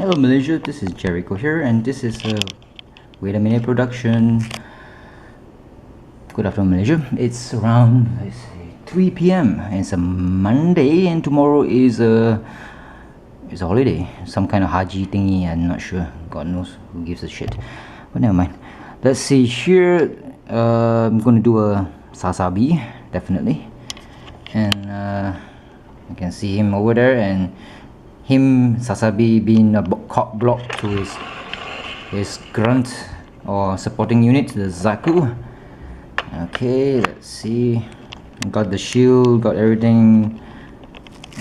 Hello Malaysia, this is Gerryko here, and this is a Wait a Minute production. Good afternoon Malaysia. It's around 3 p.m. It's a Monday, and tomorrow is a holiday, some kind of Haji thingy. I'm not sure. God knows who gives a shit. But never mind. Let's see here. I'm gonna do a Sazabi, definitely, and you can see him over there, and him Sazabi being a cock block to his grunt or supporting unit, the Zaku. Okay, let's see. Got the shield, got everything.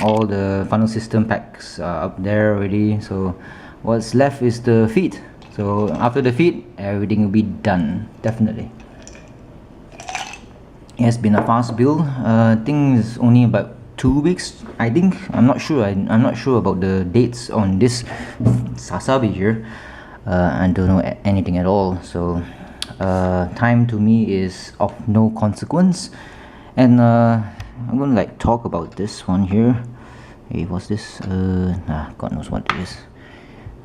All the funnel system packs are up there already. So what's left is the feet. So after the feet, everything will be done, definitely. It has been a fast build. I think it's only about 2 weeks, I think. I'm not sure. I'm not sure about the dates on this Sazabi here. I don't know anything at all. So time to me is of no consequence. And I'm gonna like talk about this one here. Hey, what's this? God knows what it is.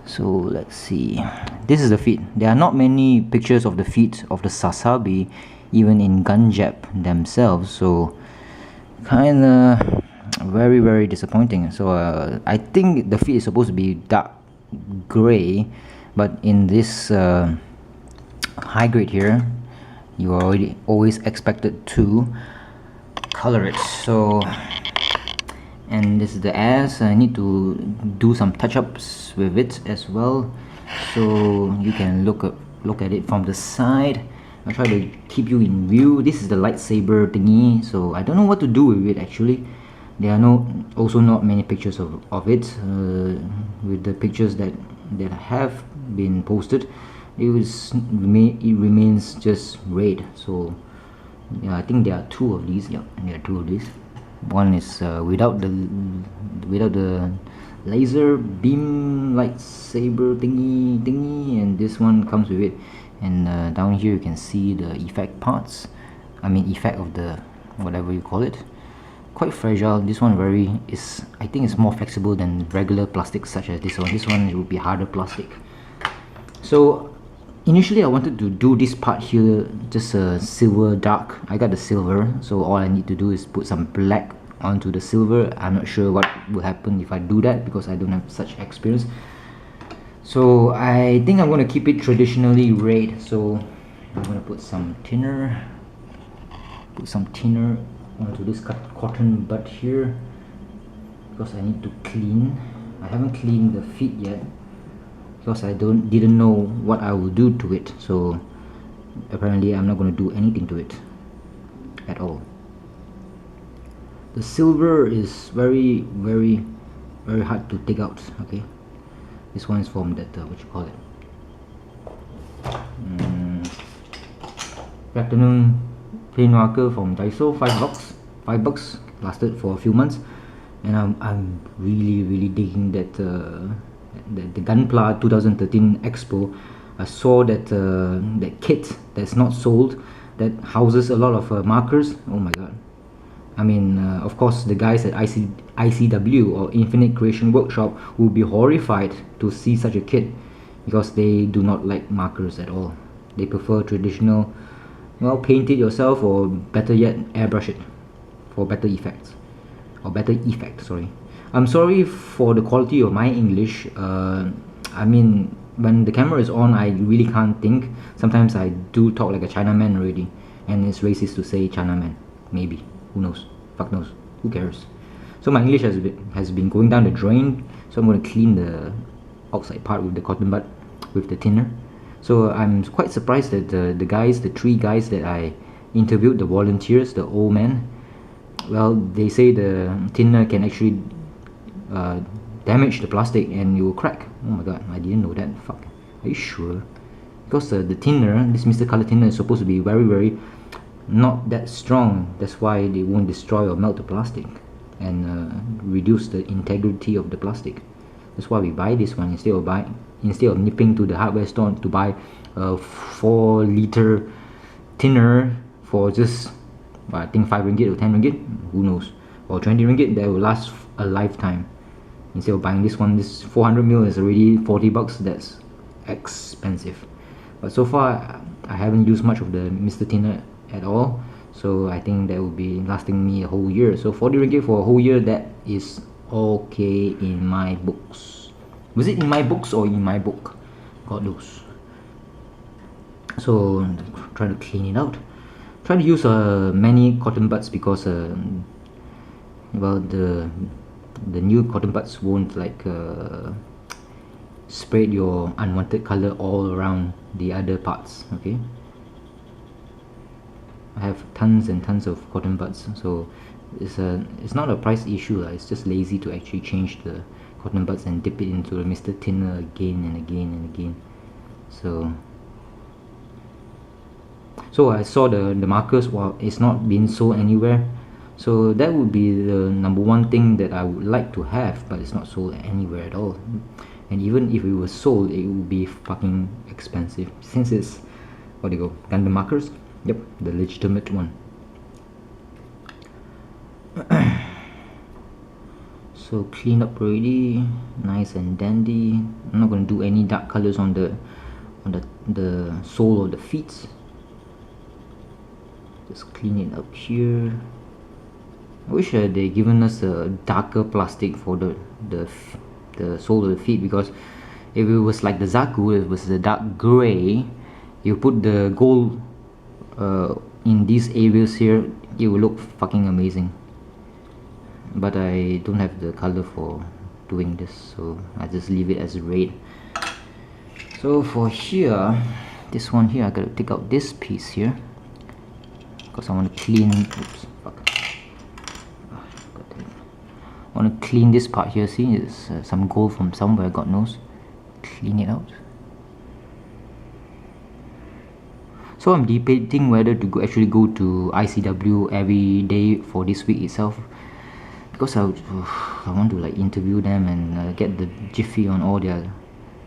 So let's see. This is the feet. There are not many pictures of the feet of the Sazabi, even in Gunjap themselves. So kinda very disappointing. So I think the feet is supposed to be dark gray, but in this high grade here, you are always expected to color it. So, and this is the ass. I need to do some touch-ups with it as well, so you can look at it from the side. I'll try to keep you in view. This is the lightsaber thingy, so I don't know what to do with it actually. There are also not many pictures of it. With the pictures that have been posted, it remains just red. So yeah, I think there are two of these. Yeah, there are two of these. One is without the laser beam lightsaber thingy, and this one comes with it. And down here you can see the effect parts. I mean effect of the whatever you call it. Quite fragile. This one I think it's more flexible than regular plastic such as this one. This one, it would be harder plastic. So initially I wanted to do this part here just a silver dark. I got the silver, so all I need to do is put some black onto the silver. I'm not sure what will happen if I do that because I don't have such experience. So I think I'm going to keep it traditionally red. So I'm going to put some thinner onto this cotton bud here because I need to clean. I haven't cleaned the feet yet because I didn't know what I will do to it. So apparently I'm not going to do anything to it at all. The silver is very hard to take out. Okay, this one is from that what you call it, platinum plain marker from Daiso, $5 bucks, lasted for a few months. And I'm really digging that the Gunpla 2013 Expo. I saw that that kit that's not sold that houses a lot of markers. Oh my god. I mean, of course the guys at ICW or Infinite Creation Workshop will be horrified to see such a kit because they do not like markers at all. They prefer traditional, well, paint it yourself, or better yet, airbrush it for better effects, or better effect. Sorry, I'm sorry for the quality of my English. I mean, when the camera is on, I really can't think. Sometimes I do talk like a Chinaman already, and it's racist to say Chinaman. Maybe, who knows? Fuck knows. Who cares? So my English has been going down the drain. So I'm going to clean the outside part with the cotton bud with the thinner. So I'm quite surprised that the three guys that I interviewed, the volunteers, the old men, well, they say the thinner can actually damage the plastic and it will crack. Oh my god, I didn't know that. Fuck. Are you sure? Because the thinner, this Mr. Color thinner, is supposed to be very not that strong. That's why they won't destroy or melt the plastic and reduce the integrity of the plastic. That's why we buy this one instead of nipping to the hardware store to buy a 4-liter thinner for just I think 5 ringgit or 10 ringgit, who knows, or 20 ringgit that will last a lifetime. instead of buying this one. This 400ml is already 40 bucks. That's expensive. But so far I haven't used much of the Mr. Thinner at all, so I think that will be lasting me a whole year. So 40 ringgit for a whole year, that is okay in my books. Was it in my books or in my book? God knows. So try to clean it out. Try to use many cotton buds because well, the new cotton buds won't like spread your unwanted color all around the other parts. Okay, I have tons and tons of cotton buds, so it's not a price issue. It's just lazy to actually change the cotton buds and dip it into the Mr. Thinner again and again and again. So I saw the markers, well, it's not being sold anywhere, so that would be the number one thing that I would like to have, but it's not sold anywhere at all. And even if it was sold, it would be fucking expensive, since it's, what do you go, Gundam markers? Yep, the legitimate one. So clean up already, nice and dandy. I'm not going to do any dark colors on the sole of the feet. Just clean it up here. I wish they given us a darker plastic for the sole of the feet, because if it was like the Zaku, it was the dark gray, you put the gold in these areas here, it will look fucking amazing. But I don't have the color for doing this, so I just leave it as red. So for here, this one here, I gotta take out this piece here because I want to clean. Oops, fuck. I want to clean this part here. See, it's some gold from somewhere, God knows. Clean it out. So I'm debating whether to actually go to ICW every day for this week itself, because I want to like interview them and get the jiffy on all their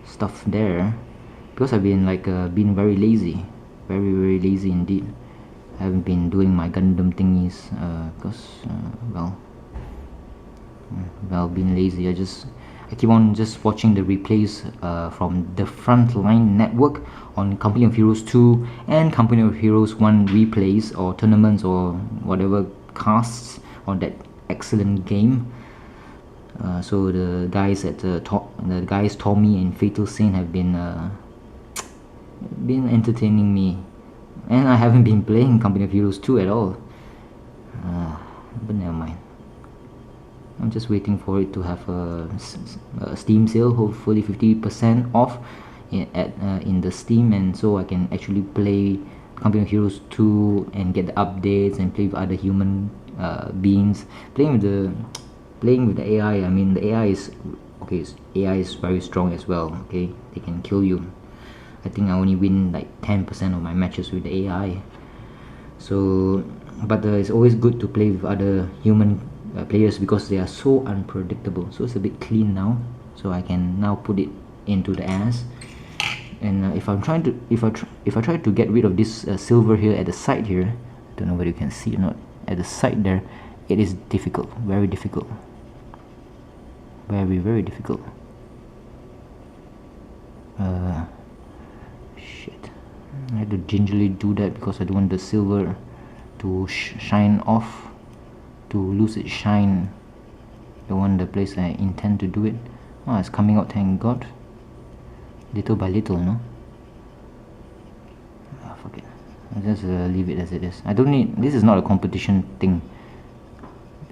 stuff there, because I've been like being very lazy, very lazy indeed. I haven't been doing my Gundam thingies because well, being lazy. I keep on just watching the replays from the Frontline Network on Company of Heroes 2 and Company of Heroes 1 replays or tournaments or whatever casts on that excellent game. So the guys at the guys Tommy and Fatal Saint have been entertaining me, and I haven't been playing Company of Heroes 2 at all. But never mind. I'm just waiting for it to have a Steam sale, hopefully 50% off in the Steam, and so I can actually play Company of Heroes 2 and get the updates and play with other human beings. Playing with the AI, I mean, the AI is okay. AI is very strong as well. Okay, they can kill you. I think I only win like 10% of my matches with the AI. So, but it's always good to play with other human players because they are so unpredictable. So it's a bit clean now, so I can now put it into the ass. And if I try to get rid of this silver here at the side here, I don't know whether you can see or not, at the side there, it is difficult, very difficult, very difficult. Shit, I had to gingerly do that because I don't want the silver to shine off, to lose its shine. The one, the place I intend to do it. Oh, it's coming out, thank God. Little by little, no? Oh, fuck it. I'll just leave it as it is. I don't need, this is not a competition thing.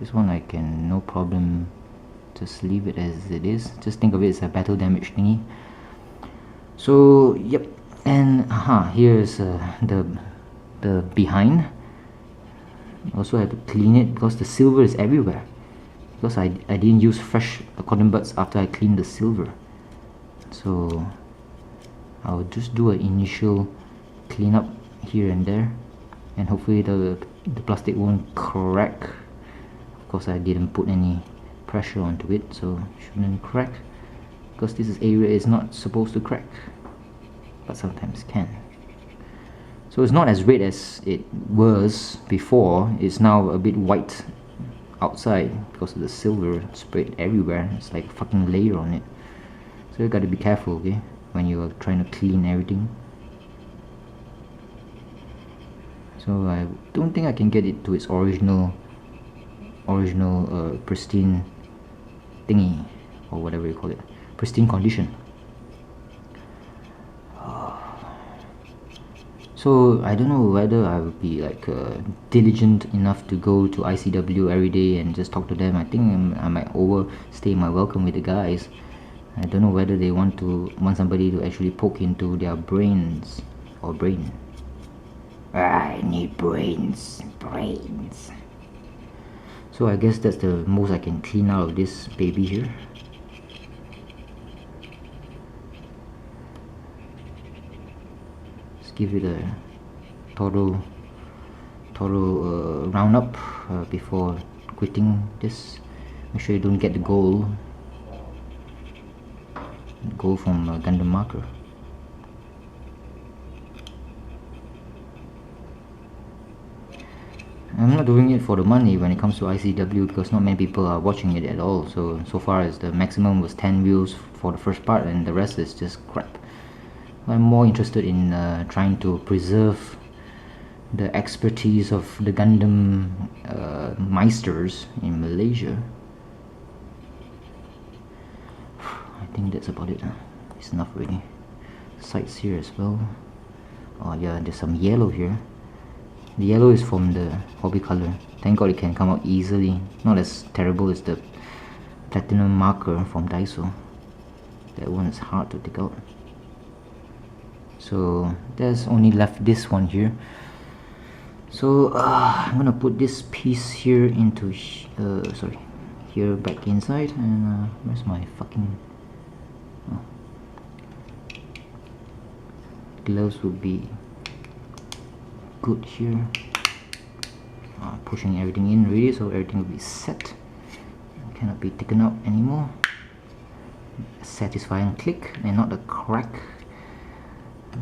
This one I can no problem just leave it as it is. Just think of it as a battle damage thingy. So yep, and here's the behind. Also have to clean it because the silver is everywhere, because I didn't use fresh cotton buds after I cleaned the silver. So I'll just do an initial cleanup here and there, and hopefully the plastic won't crack. Of course, I didn't put any pressure onto it, so it shouldn't crack, because this area is not supposed to crack, but sometimes can. So it's not as red as it was before. It's now a bit white outside because of the silver sprayed everywhere. It's like a fucking layer on it. So you gotta be careful, okay, when you're trying to clean everything. So I don't think I can get it to its original pristine thingy, or whatever you call it, pristine condition. So I don't know whether I will be like diligent enough to go to ICW every day and just talk to them. I think I might overstay my welcome with the guys. I don't know whether they want somebody to actually poke into their brains or brain. I need brains. So I guess that's the most I can clean out of this baby here. Let's give it a total roundup before quitting this. Make sure you don't get the gold from Gundam marker. I'm not doing it for the money when it comes to ICW, because not many people are watching it at all. So far as the maximum was 10 views for the first part, and the rest is just crap. I'm more interested in trying to preserve the expertise of the Gundam meisters in Malaysia. I think that's about it. It's enough really. Sights here as well. Oh yeah, there's some yellow here. The yellow is from the hobby color. Thank God it can come out easily. Not as terrible as the platinum marker from Daiso. That one is hard to take out. So there's only left this one here. So I'm gonna put this piece here into here back inside. And where's my fucking gloves would be good here. Pushing everything in really, so everything will be set. Cannot be taken out anymore. A satisfying click and not a crack.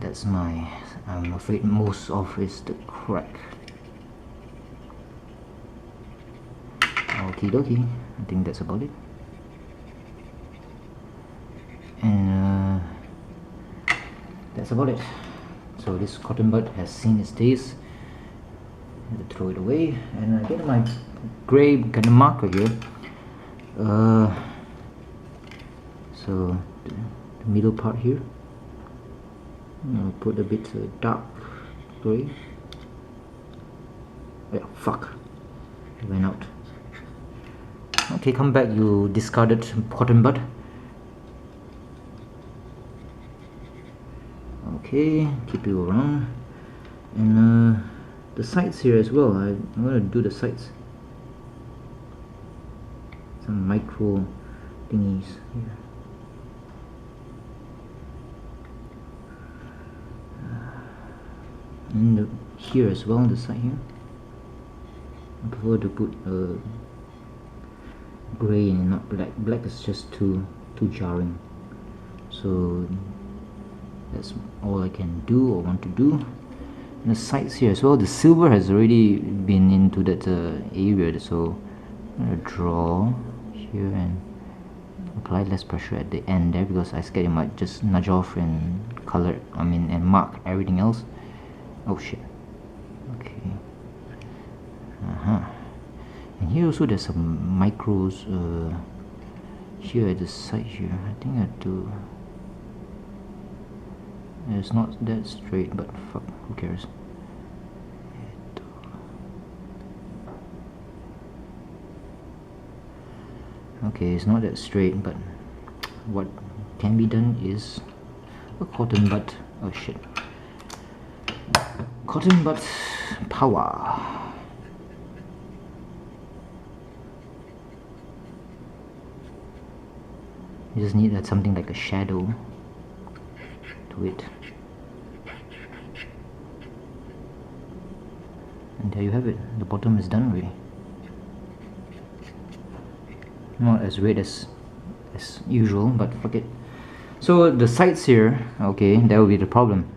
That's I'm afraid most of is the crack. Okie dokie, I think that's about it. And that's about it. So this cotton bud has seen its days. I have to throw it away, and I get my grey Gundam marker here. So the middle part here, I'll put a bit dark grey. Yeah, fuck, it went out. Okay, come back, you discarded cotton bud. Okay, keep you around. And the sights here as well. I'm gonna do the sights. Some micro thingies here. And here as well, on the side here. I prefer to put grey and not black. Black is just too jarring. So that's all I can do or want to do. And the sights here as well. The silver has already been into that area, so I'm gonna draw here and apply less pressure at the end there, because I scared it might just nudge off and color. And mark everything else. Oh shit. Okay. And here also there's some micros here at the side here. I think I have to. It's not that straight, but fuck, who cares? Okay, it's not that straight, but what can be done is a cotton bud. Oh shit. Cotton bud power. You just need something like a shadow to it. And there you have it. The bottom is done already. Not as red as usual, but fuck it. So the sides here, okay, that will be the problem.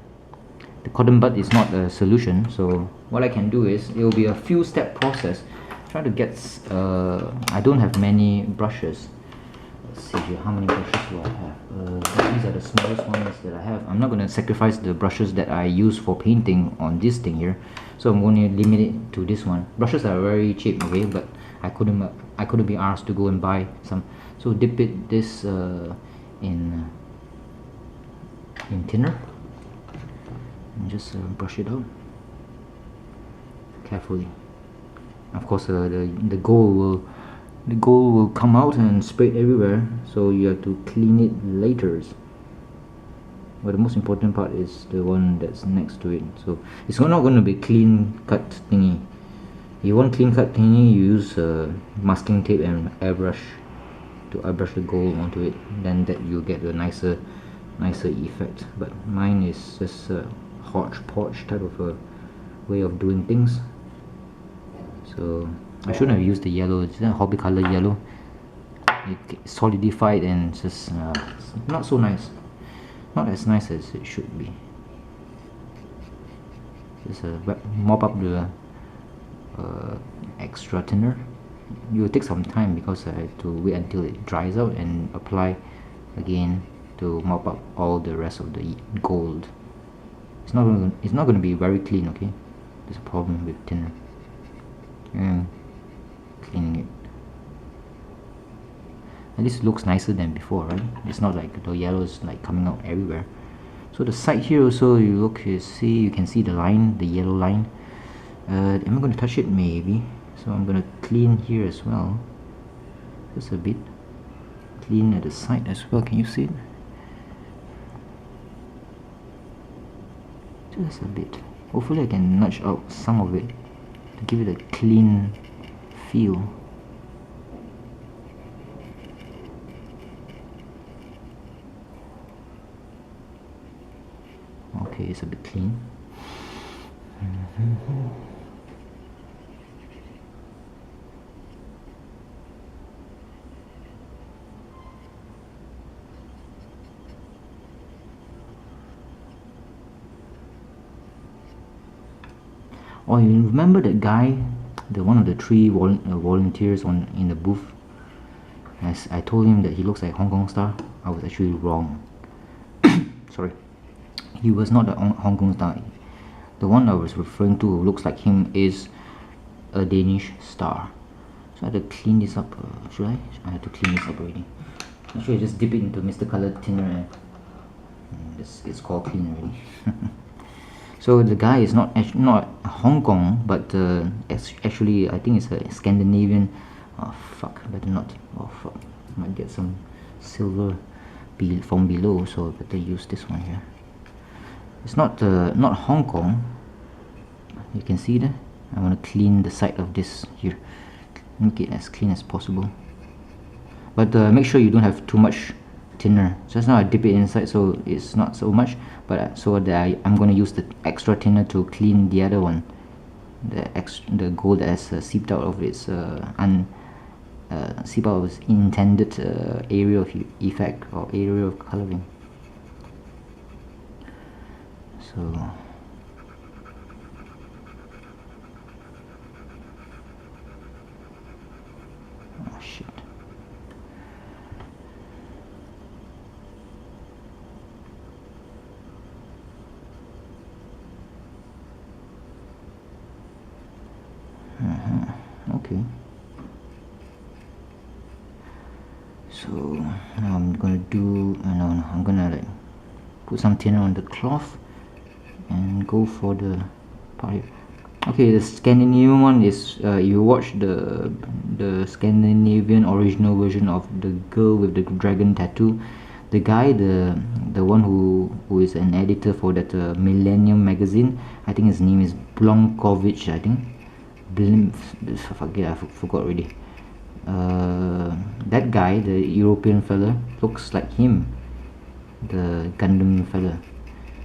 The cotton bud is not a solution. So what I can do is, it will be a few step process. try to get I don't have many brushes. Let's see here, how many brushes do I have? These are the smallest ones that I have. I'm not going to sacrifice the brushes that I use for painting on this thing here, so I'm going to limit it to this one. Brushes are very cheap, okay, but I couldn't be asked to go and buy some, so dip this in thinner and just brush it out carefully. Of course, the gold will come out and spray everywhere, so you have to clean it later. But the most important part is the one that's next to it. So it's not going to be clean cut thingy. You want clean cut thingy, you use masking tape and airbrush to airbrush the gold onto it. Then that you'll get a nicer effect. But mine is just a hodgepodge type of a way of doing things. So I shouldn't have used the yellow. It's a hobby color yellow. It's solidified and just not so nice. Not as nice as it should be. Just mop up the extra thinner. It will take some time because I have to wait until it dries out and apply again to mop up all the rest of the gold. It's not going to be very clean, okay? There's a problem with thinner. And cleaning it. At least it looks nicer than before, right? It's not like the yellow is like coming out everywhere. So the side here also, you can see the line, the yellow line. Am I going to touch it? Maybe. So I'm going to clean here as well, just a bit. Clean at the side as well. Can you see it? Just a bit. Hopefully I can nudge out some of it to give it a clean feel. Okay, it's a bit clean. Oh, you remember that guy, the one of the three volunteers in the booth? As I told him that he looks like Hong Kong star, I was actually wrong. Sorry, he was not a Hong Kong star. The one I was referring to who looks like him is a Danish star. So I had to clean this up. Should I? I had to clean this up already. Actually, I just dip it into Mr. Color thinner and it's called clean already. So the guy is not Hong Kong, but actually I think it's a Scandinavian. Oh fuck, better not. Oh fuck, might get some silver from below, so better use this one here. It's not Hong Kong. You can see that. I want to clean the side of this here, make it as clean as possible. But make sure you don't have too much thinner. Just now I dip it inside, so it's not so much. But so that I'm going to use the extra thinner to clean the other one, the gold that has seeped out of its seep out of its intended area of effect or area of coloring. So oh shit. Okay. So now I'm gonna I'm gonna like put some thinner on the cloth and go for the part here. Okay, the Scandinavian one is you watch the Scandinavian original version of the girl with the dragon tattoo. The guy, the one who is an editor for that Millennium magazine, I think his name is Blomkovich, I think. I forgot already. That guy, the European fella, looks like him, the Gundam fella.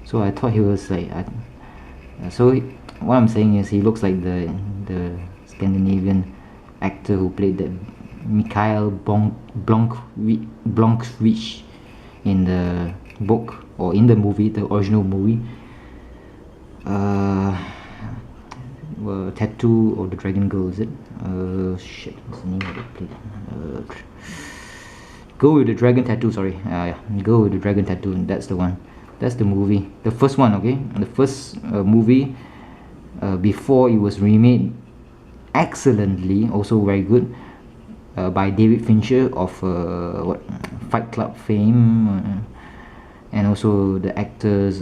So I thought he was like so what I'm saying is he looks like the Scandinavian actor who played that Mikhail Blomkvist in the book or in the movie, the original movie. Tattoo of the Dragon Girl, is it? Shit, what's the name of the play? Go with the Dragon Tattoo, sorry. Yeah, Go with the Dragon Tattoo, that's the one. That's the movie. The first one, okay? The first movie before it was remade excellently, also very good, by David Fincher of Fight Club fame, and also the actors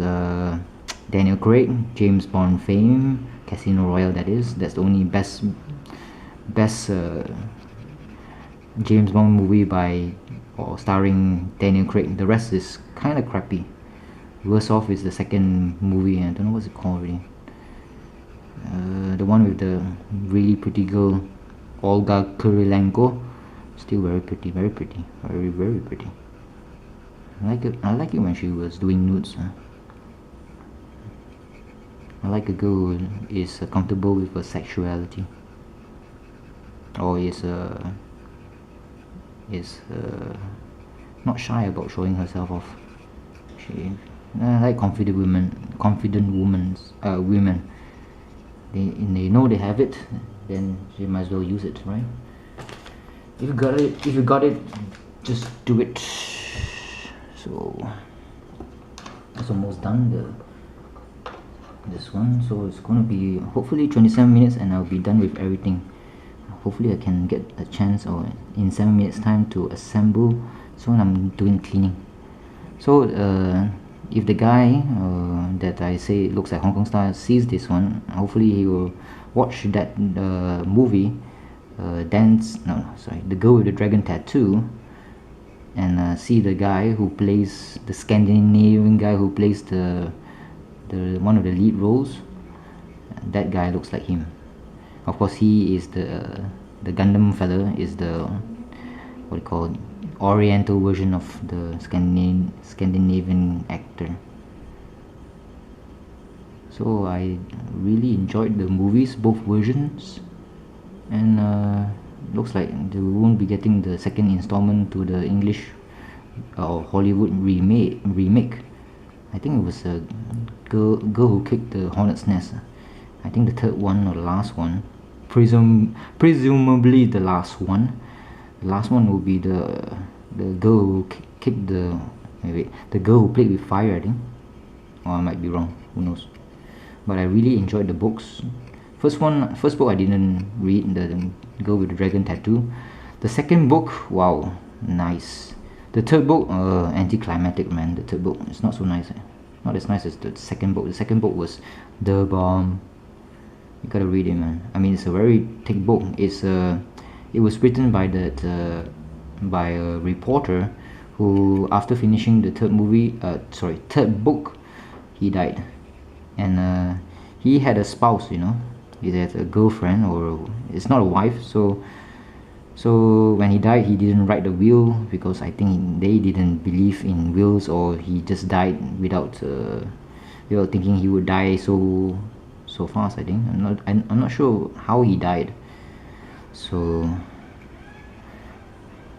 Daniel Craig, James Bond fame, Casino Royale, that is. That's the only best James Bond movie by or starring Daniel Craig. The rest is kind of crappy. Worse off is the second movie. I don't know what's it called really. The one with the really pretty girl, Olga Kurilenko. Still very pretty, very pretty, very very pretty. I like it when she was doing nudes. I like a girl who is comfortable with her sexuality, or is not shy about showing herself off. I like confident women. They know they have it, then they might as well use it, right? If you got it, just do it. So that's almost done. This one, so it's gonna be hopefully 27 minutes, and I'll be done with everything. Hopefully I can get a chance, or in 7 minutes time, to assemble. So I'm doing cleaning. So if the guy that I say looks like Hong Kong Star sees this one, hopefully he will watch that movie, The Girl with the Dragon Tattoo, and see the guy who plays the Scandinavian guy who plays the one of the lead roles. That guy looks like him. Of course, he is the Gundam fella, is the what you call Oriental version of the Scandinavian actor. So I really enjoyed the movies, both versions, and looks like they won't be getting the second installment to the English or Hollywood remake. I think it was a girl who kicked the hornet's nest. I think the third one or the last one, presumably the last one. The last one will be the girl who kicked the girl who played with fire, I think. Or I might be wrong, who knows. But I really enjoyed the books. First book I didn't read, the Girl with the Dragon Tattoo. The second book, wow, nice. The third book, anticlimactic, man. The third book, it's not so nice. Not as nice as the second book. The second book was the bomb. You gotta read it, man. I mean, it's a very thick book. It was written by by a reporter who, after finishing the third book, he died, and he had a spouse. He had a girlfriend, or it's not a wife. So when he died, he didn't write the will, because I think they didn't believe in wills, or he just died without thinking he would die so fast. I think I'm not sure how he died. So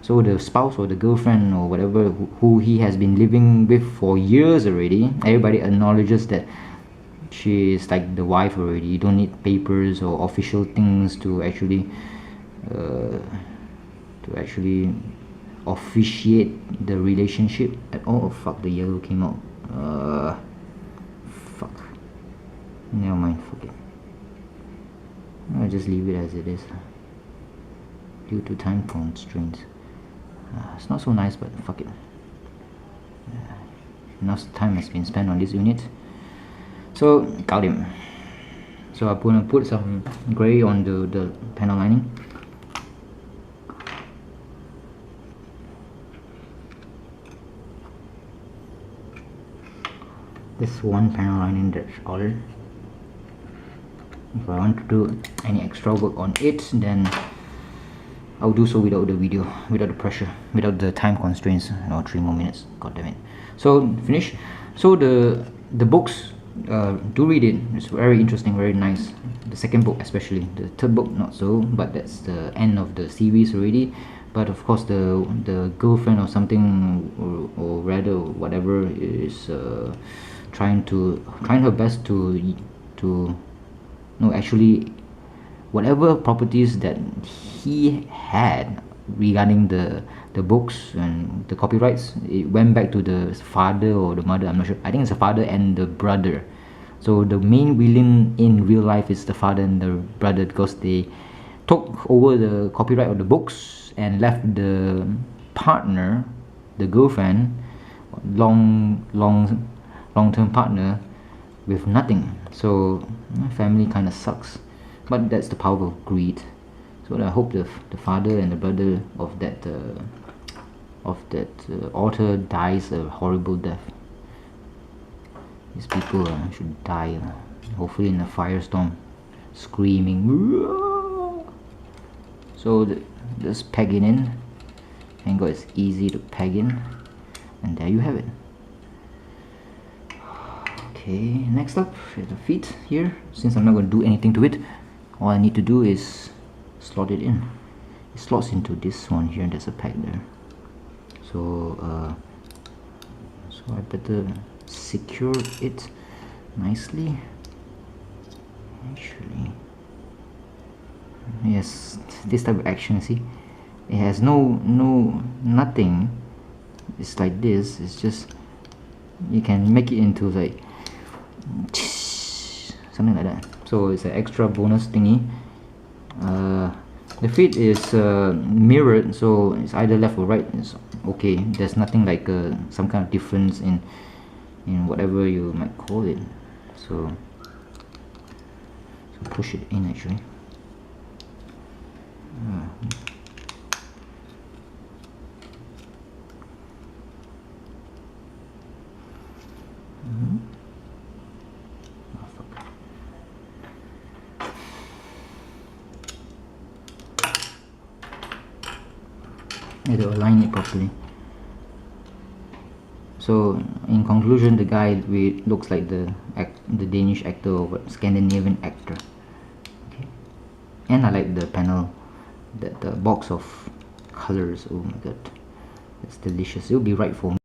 the spouse or the girlfriend or whatever who he has been living with for years already, everybody acknowledges that she is like the wife already. You don't need papers or official things to actually officiate the relationship at all. Oh, fuck, the yellow came out. Fuck. Never mind, fuck it. I'll just leave it as it is due to time constraints. It's not so nice, but fuck it. Enough time has been spent on this unit. So got him. So I'm gonna put some gray on the panel lining. This one panel lining, that's all. If I want to do any extra work on it, then I'll do so without the video, without the pressure, without the time constraints. 3 more minutes, god damn it. So finish. So the books, do read it. It's very interesting, very nice. The second book especially. The third book not so, but that's the end of the series already. But of course the girlfriend or something, or rather whatever, is trying her best to no, actually, whatever properties that he had regarding the books and the copyrights, it went back to the father or the mother. I'm not sure. I think it's the father and the brother. So the main villain in real life is the father and the brother, because they took over the copyright of the books and left the partner, the girlfriend, long-term partner, with nothing. So family kind of sucks, but that's the power of greed. So I hope the father and the brother of that author dies a horrible death. These people should die, hopefully in a firestorm, screaming. So just peg it in. Thank God it's easy to peg in, and there you have it. Okay, next up is the feet here. Since I'm not going to do anything to it, all I need to do is slot it in. It slots into this one here, and there's a peg there. So I better secure it nicely. Actually, yes, this type of action, see, it has nothing. It's like this. It's just, you can make it into like something like that. So it's an extra bonus thingy. The feet is mirrored, so it's either left or right. It's okay. There's nothing like some kind of difference in whatever you might call it. So push it in actually. I had to align it properly. So in conclusion, the guy looks like the Danish actor or Scandinavian actor. Okay, and I like the panel, the box of colors. Oh my god, that's delicious. It'll be right for me.